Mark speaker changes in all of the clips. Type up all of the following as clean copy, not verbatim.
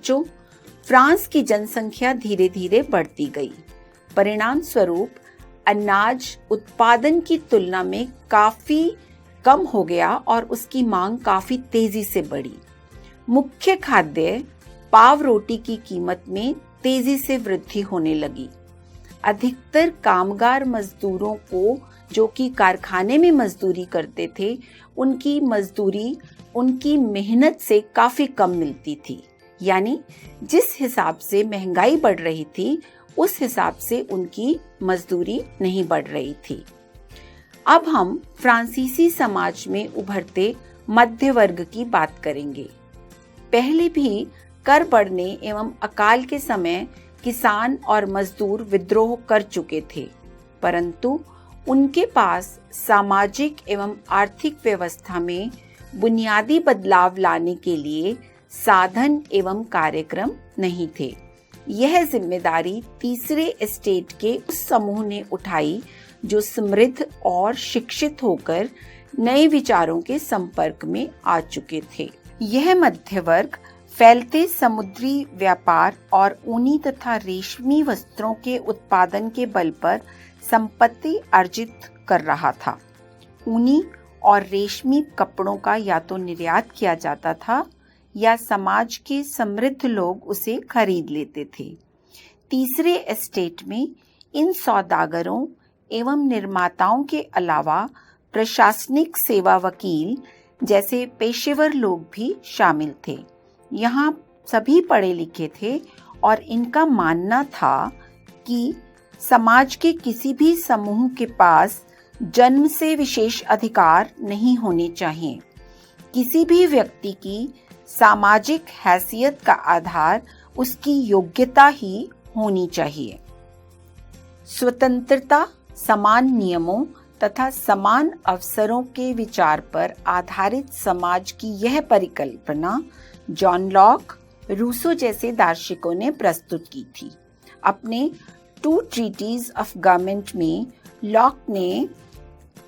Speaker 1: जो फ्रांस की जनसंख्या धीरे धीरे बढ़ती गई। परिणाम स्वरूप अनाज उत्पादन की तुलना में काफी कम हो गया और उसकी मांग काफी तेजी से बढ़ी। मुख्य खाद्य पाव रोटी की कीमत में तेजी से वृद्धि होने लगी। अधिकतर कामगार मजदूरों को, जो कि कारखाने में मजदूरी करते थे, उनकी मजदूरी उनकी मेहनत से काफी कम मिलती थी। यानी जिस हिसाब से महंगाई बढ़ रही थी उस हिसाब से उनकी मजदूरी नहीं बढ़ रही थी। अब हम फ्रांसीसी समाज में उभरते मध्य वर्ग की बात करेंगे। पहले भी कर बढ़ने एवं अकाल के समय किसान और मजदूर विद्रोह कर चुके थे, परंतु उनके पास सामाजिक एवं आर्थिक व्यवस्था में बुनियादी बदलाव लाने के लिए साधन एवं कार्यक्रम नहीं थे। यह जिम्मेदारी तीसरे एस्टेट के उस समूह ने उठाई जो समृद्ध और शिक्षित होकर नए विचारों के संपर्क में आ चुके थे। यह मध्य वर्ग फैलते समुद्री व्यापार और ऊनी तथा रेशमी वस्त्रों के उत्पादन के बल पर संपत्ति अर्जित कर रहा था। ऊनी और रेशमी कपड़ों का या तो निर्यात किया जाता था या समाज के समृद्ध लोग उसे खरीद लेते थे। तीसरे एस्टेट में इन सौदागरों एवं निर्माताओं के अलावा प्रशासनिक सेवा वकील जैसे पेशेवर लोग भी शामिल थे। यहाँ सभी पढ़े लिखे थे और इनका मानना था कि समाज के किसी भी समूह के पास जन्म से विशेष अधिकार नहीं होने चाहिए। किसी भी व्यक्ति की सामाजिक हैसियत का आधार उसकी योग्यता ही होनी चाहिए। स्वतंत्रता, समान नियमों तथा समान अवसरों के विचार पर आधारित समाज की यह परिकल्पना जॉन लॉक, रूसो जैसे दार्शनिकों ने प्रस्तुत की थी। अपने टू ट्रीटीज ऑफ गवर्नमेंट में लॉक ने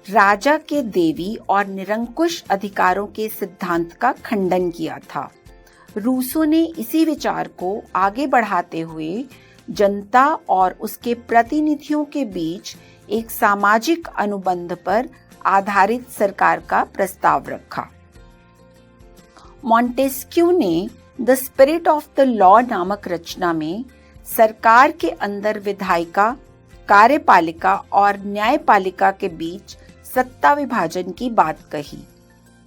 Speaker 1: राजा के देवी और निरंकुश अधिकारों के सिद्धांत का खंडन किया था। रूसो ने इसी विचार को आगे बढ़ाते हुए जनता और उसके प्रतिनिधियों के बीच एक सामाजिक अनुबंध पर आधारित सरकार का प्रस्ताव रखा। मॉन्टेस्क्यू ने the spirit of the law नामक रचना में सरकार के अंदर विधायिका, कार्यपालिका और न्यायपालिका के बीच सत्ता विभाजन की बात कही।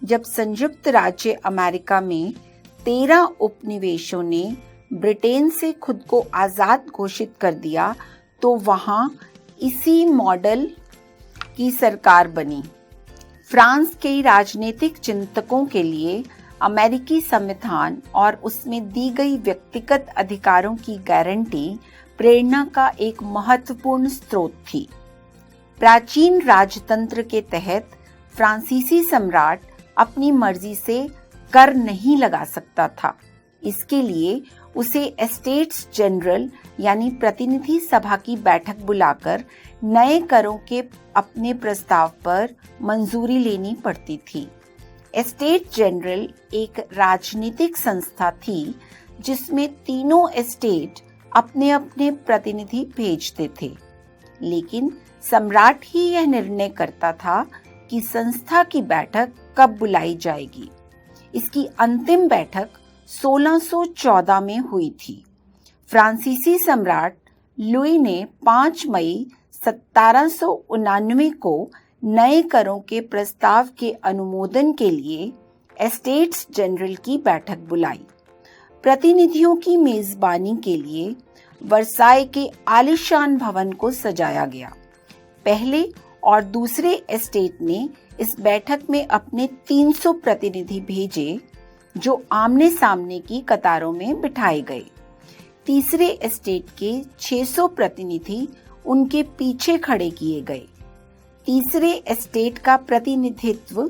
Speaker 1: जब संयुक्त राज्य अमेरिका में 13 उपनिवेशों ने ब्रिटेन से खुद को आजाद घोषित कर दिया तो वहां इसी मॉडल की सरकार बनी। फ्रांस के राजनीतिक चिंतकों के लिए अमेरिकी संविधान और उसमें दी गई व्यक्तिगत अधिकारों की गारंटी प्रेरणा का एक महत्वपूर्ण स्रोत थी। प्राचीन राजतंत्र के तहत फ्रांसीसी सम्राट अपनी मर्जी से कर नहीं लगा सकता था। इसके लिए उसे एस्टेट्स जनरल यानी प्रतिनिधि सभा की बैठक बुलाकर नए करों के अपने प्रस्ताव पर मंजूरी लेनी पड़ती थी। एस्टेट जनरल एक राजनीतिक संस्था थी जिसमें तीनों एस्टेट अपने अपने प्रतिनिधि भेजते थे, लेकिन सम्राट ही यह निर्णय करता था कि संस्था की बैठक कब बुलाई जाएगी। इसकी अंतिम बैठक 1614 में हुई थी। फ्रांसीसी सम्राट लुई ने 5 मई 1799 को नए करों के प्रस्ताव के अनुमोदन के लिए एस्टेट्स जनरल की बैठक बुलाई। प्रतिनिधियों की मेजबानी के लिए वर्साई के आलीशान भवन को सजाया गया। पहले और दूसरे एस्टेट ने इस बैठक में अपने 300 प्रतिनिधि भेजे जो आमने सामने की कतारों में बिठाए गए। तीसरे एस्टेट के 600 प्रतिनिधि उनके पीछे खड़े किए गए। तीसरे एस्टेट का प्रतिनिधित्व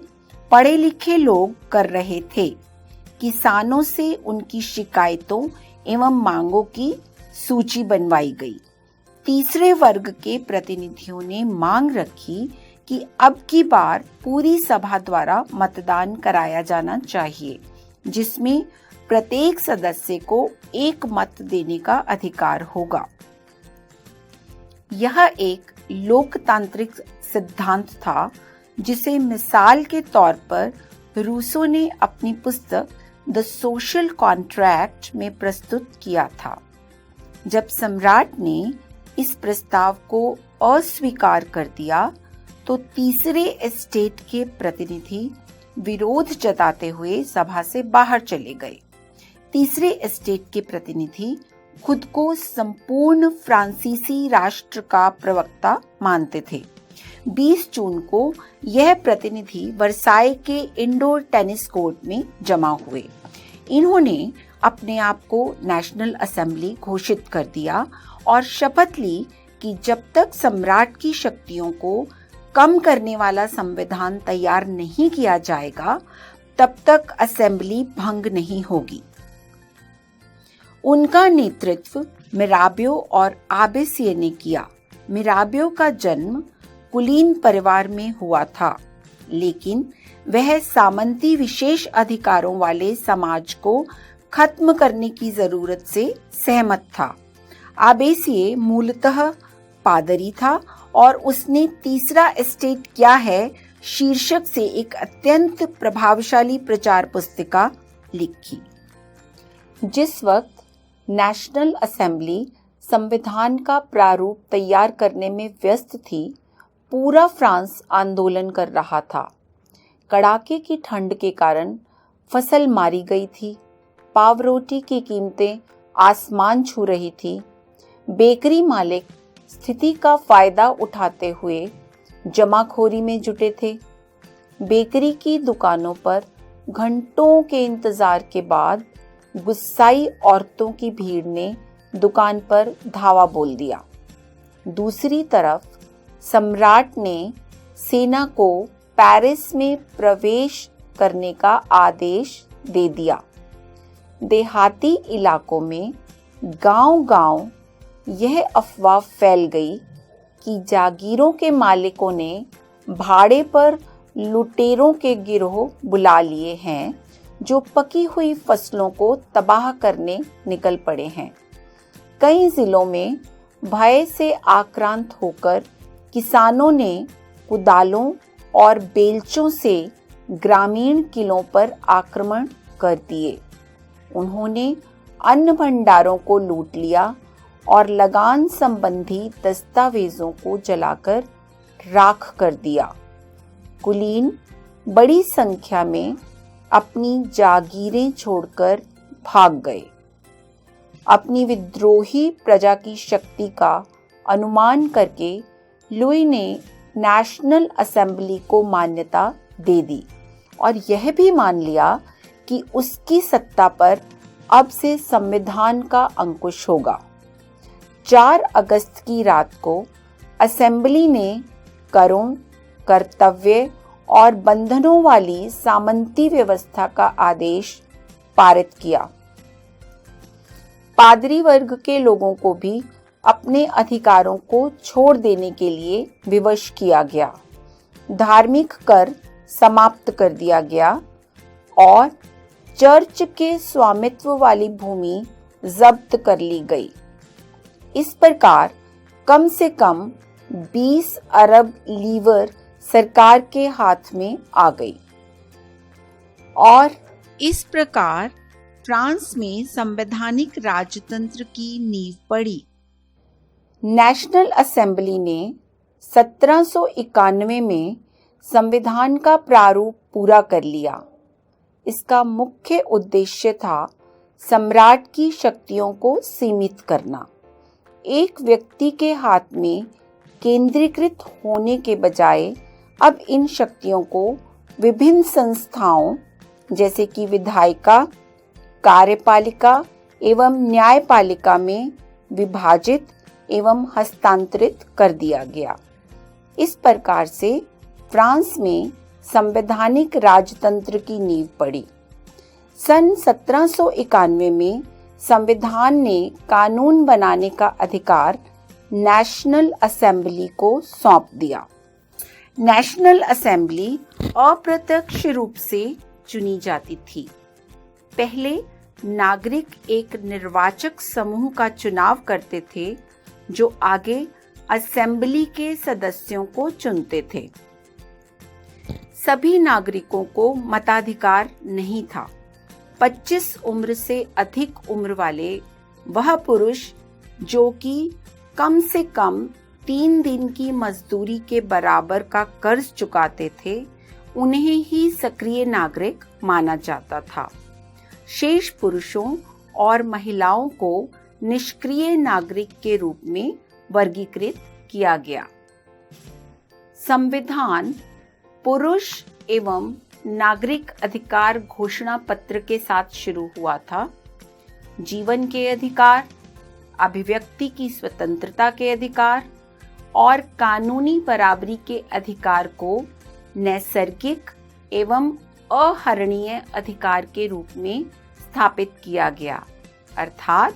Speaker 1: पढ़े लिखे लोग कर रहे थे। किसानों से उनकी शिकायतों एवं मांगों की सूची बनवाई गई। तीसरे वर्ग के प्रतिनिधियों ने मांग रखी कि अब की बार पूरी सभा द्वारा मतदान कराया जाना चाहिए, जिसमें प्रत्येक सदस्य को एक मत देने का अधिकार होगा। यह एक लोकतांत्रिक सिद्धांत था जिसे मिसाल के तौर पर रूसो ने अपनी पुस्तक द सोशल कॉन्ट्रैक्ट में प्रस्तुत किया था। जब सम्राट ने इस प्रस्ताव को अस्वीकार कर दिया तो तीसरे एस्टेट के प्रतिनिधि विरोध जताते हुए सभा से बाहर चले गए। तीसरे एस्टेट के प्रतिनिधि खुद को संपूर्ण फ्रांसीसी राष्ट्र का प्रवक्ता मानते थे। 20 जून को यह प्रतिनिधि वर्साई के इंडोर टेनिस कोर्ट में जमा हुए। इन्होंने अपने आप को नेशनल असेंबली घोषित कर दिया और शपथ ली कि जब तक सम्राट की शक्तियों को कम करने वाला संविधान तैयार नहीं किया जाएगा, तब तक असेंबली भंग नहीं होगी। उनका नेतृत्व मिराबियो और आबेसिये ने किया। मिराबियो का जन्म कुलीन परिवार में हुआ था, लेकिन वह सामंती विशेष अधिकारों वाले समाज को खत्म करने की जरूरत से सहमत था। आबेसिये मूलतः पादरी था और उसने तीसरा एस्टेट क्या है शीर्षक से एक अत्यंत प्रभावशाली प्रचार पुस्तिका लिखी। जिस वक्त नेशनल असेंबली संविधान का प्रारूप तैयार करने में व्यस्त थी, पूरा फ्रांस आंदोलन कर रहा था। कड़ाके की ठंड के कारण फसल मारी गई थी, पावरोटी की कीमतें आसमान छू रही थी। बेकरी मालिक स्थिति का फायदा उठाते हुए जमाखोरी में जुटे थे। बेकरी की दुकानों पर घंटों के इंतजार के बाद गुस्साई औरतों की भीड़ ने दुकान पर धावा बोल दिया। दूसरी तरफ सम्राट ने सेना को पेरिस में प्रवेश करने का आदेश दे दिया। देहाती इलाकों में गांव-गांव यह अफवाह फैल गई कि जागीरों के मालिकों ने भाड़े पर लुटेरों के गिरोह बुला लिए हैं जो पकी हुई फसलों को तबाह करने निकल पड़े हैं। कई जिलों में भय से आक्रांत होकर किसानों ने कुदालों और बेलचों से ग्रामीण किलों पर आक्रमण कर दिए। उन्होंने अन्न भंडारों को लूट लिया और लगान संबंधी दस्तावेजों को जलाकर राख कर दिया। कुलीन बड़ी संख्या में अपनी जागीरें छोड़कर भाग गए। अपनी विद्रोही प्रजा की शक्ति का अनुमान करके लुई ने नेशनल असेंबली को मान्यता दे दी और यह भी मान लिया कि उसकी सत्ता पर अब से संविधान का अंकुश होगा। 4 अगस्त की रात को असेंबली ने करों, कर्तव्य और बंधनों वाली सामंती व्यवस्था का आदेश पारित किया। पादरी वर्ग के लोगों को भी अपने अधिकारों को छोड़ देने के लिए विवश किया गया। धार्मिक कर समाप्त कर दिया गया और चर्च के स्वामित्व वाली भूमि जब्त कर ली गई। इस प्रकार कम से कम 20 अरब लीवर सरकार के हाथ में आ गई और इस प्रकार फ्रांस में संवैधानिक राजतंत्र की नींव पड़ी। नेशनल असेंबली ने 1791 में संविधान का प्रारूप पूरा कर लिया। इसका मुख्य उद्देश्य था सम्राट की शक्तियों को सीमित करना। एक व्यक्ति के हाथ में केंद्रीकृत होने के बजाय अब इन शक्तियों को विभिन्न संस्थाओं जैसे कि विधायिका, कार्यपालिका एवं न्यायपालिका में विभाजित एवं हस्तांतरित कर दिया गया। इस प्रकार से फ्रांस में संवैधानिक राजतंत्र की नींव पड़ी। सन 1791 में संविधान ने कानून बनाने का अधिकार नेशनल असेंबली को सौंप दिया। नेशनल असेंबली अप्रत्यक्ष रूप से चुनी जाती थी। पहले नागरिक एक निर्वाचक समूह का चुनाव करते थे जो आगे असेंबली के सदस्यों को चुनते थे। सभी नागरिकों को मताधिकार नहीं था। 25 उम्र से अधिक उम्र वाले वह पुरुष जो कि कम से कम 3 दिन की मजदूरी के बराबर का कर्ज चुकाते थे, उन्हें ही सक्रिय नागरिक माना जाता था। शेष पुरुषों और महिलाओं को निष्क्रिय नागरिक के रूप में वर्गीकृत किया गया। संविधान पुरुष एवं नागरिक अधिकार घोषणा पत्र के साथ शुरू हुआ था। जीवन के अधिकार, अभिव्यक्ति की स्वतंत्रता के अधिकार और कानूनी बराबरी के अधिकार को नैसर्गिक एवं अहरणीय अधिकार के रूप में स्थापित किया गया, अर्थात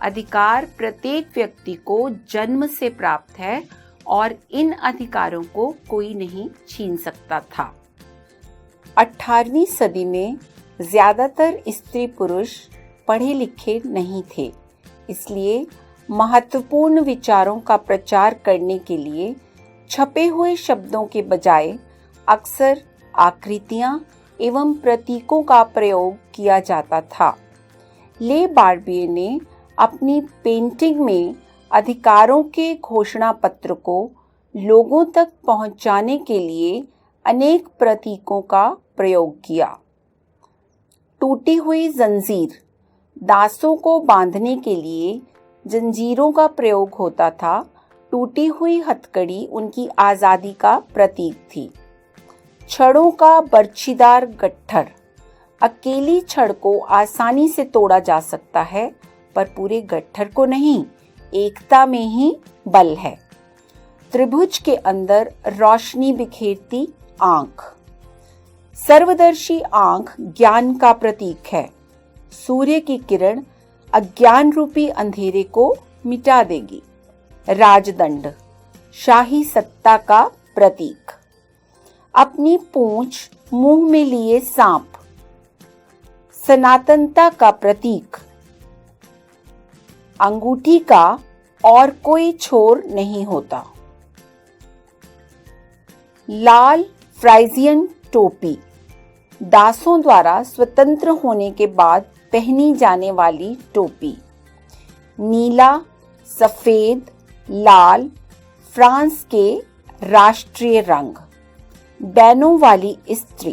Speaker 1: अधिकार प्रत्येक व्यक्ति को जन्म से प्राप्त है और इन अधिकारों को कोई नहीं छीन सकता था। 18वीं सदी में ज्यादातर स्त्री पुरुष पढ़े लिखे नहीं थे, इसलिए महत्वपूर्ण विचारों का प्रचार करने के लिए छपे हुए शब्दों के बजाय अक्सर आकृतियां एवं प्रतीकों का प्रयोग किया जाता था। ले बार्बिए ने अपनी पेंटिंग में अधिकारों के घोषणा पत्र को लोगों तक पहुंचाने के लिए अनेक प्रतीकों का प्रयोग किया। टूटी हुई जंजीर, दासों को बांधने के लिए जंजीरों का प्रयोग होता था। टूटी हुई हथकड़ी उनकी आजादी का प्रतीक थी। छड़ों का बर्छीदार गट्ठर, अकेली छड़ को आसानी से तोड़ा जा सकता है पर पूरे गट्ठर को नहीं, एकता में ही बल है। त्रिभुज के अंदर रोशनी बिखेरती आंख, सर्वदर्शी आंख ज्ञान का प्रतीक है। सूर्य की किरण अज्ञान रूपी अंधेरे को मिटा देगी। राजदंड, शाही सत्ता का प्रतीक। अपनी पूंछ मुंह में लिए सांप, सनातनता का प्रतीक। अंगूठी का और कोई छोर नहीं होता। लाल फ्राइजियन टोपी, दासों द्वारा स्वतंत्र होने के बाद पहनी जाने वाली टोपी। नीला, सफेद, लाल फ्रांस के राष्ट्रीय रंग। बैनों वाली स्त्री,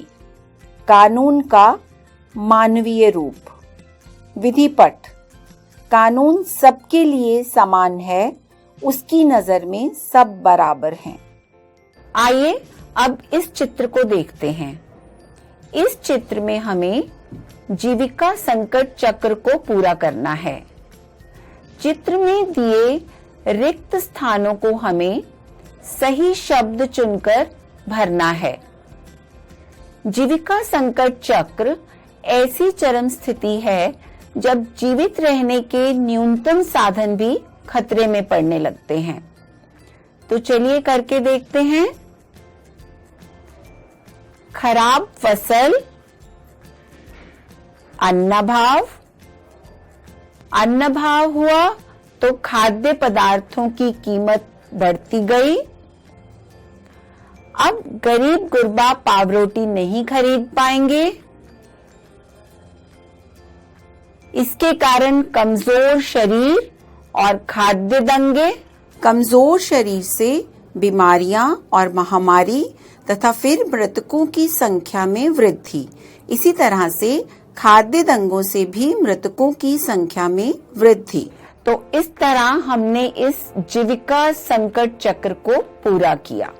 Speaker 1: कानून का मानवीय रूप। विधिपट, कानून सबके लिए समान है, उसकी नजर में सब बराबर हैं। आइए अब इस चित्र को देखते हैं। इस चित्र में हमें जीविका संकट चक्र को पूरा करना है। चित्र में दिए रिक्त स्थानों को हमें सही शब्द चुनकर भरना है। जीविका संकट चक्र ऐसी चरम स्थिति है जब जीवित रहने के न्यूनतम साधन भी खतरे में पड़ने लगते हैं। तो चलिए करके देखते हैं। खराब फसल, अन्नभाव। अन्नभाव हुआ तो खाद्य पदार्थों की कीमत बढ़ती गई। अब गरीब गुरबा पावरोटी नहीं खरीद पाएंगे। इसके कारण कमजोर शरीर और खाद्य दंगे। कमजोर शरीर से बीमारियां और महामारी तथा फिर मृतकों की संख्या में वृद्धि। इसी तरह से खाद्य दंगों से भी मृतकों की संख्या में वृद्धि। तो इस तरह हमने इस जीविका संकट चक्र को पूरा किया।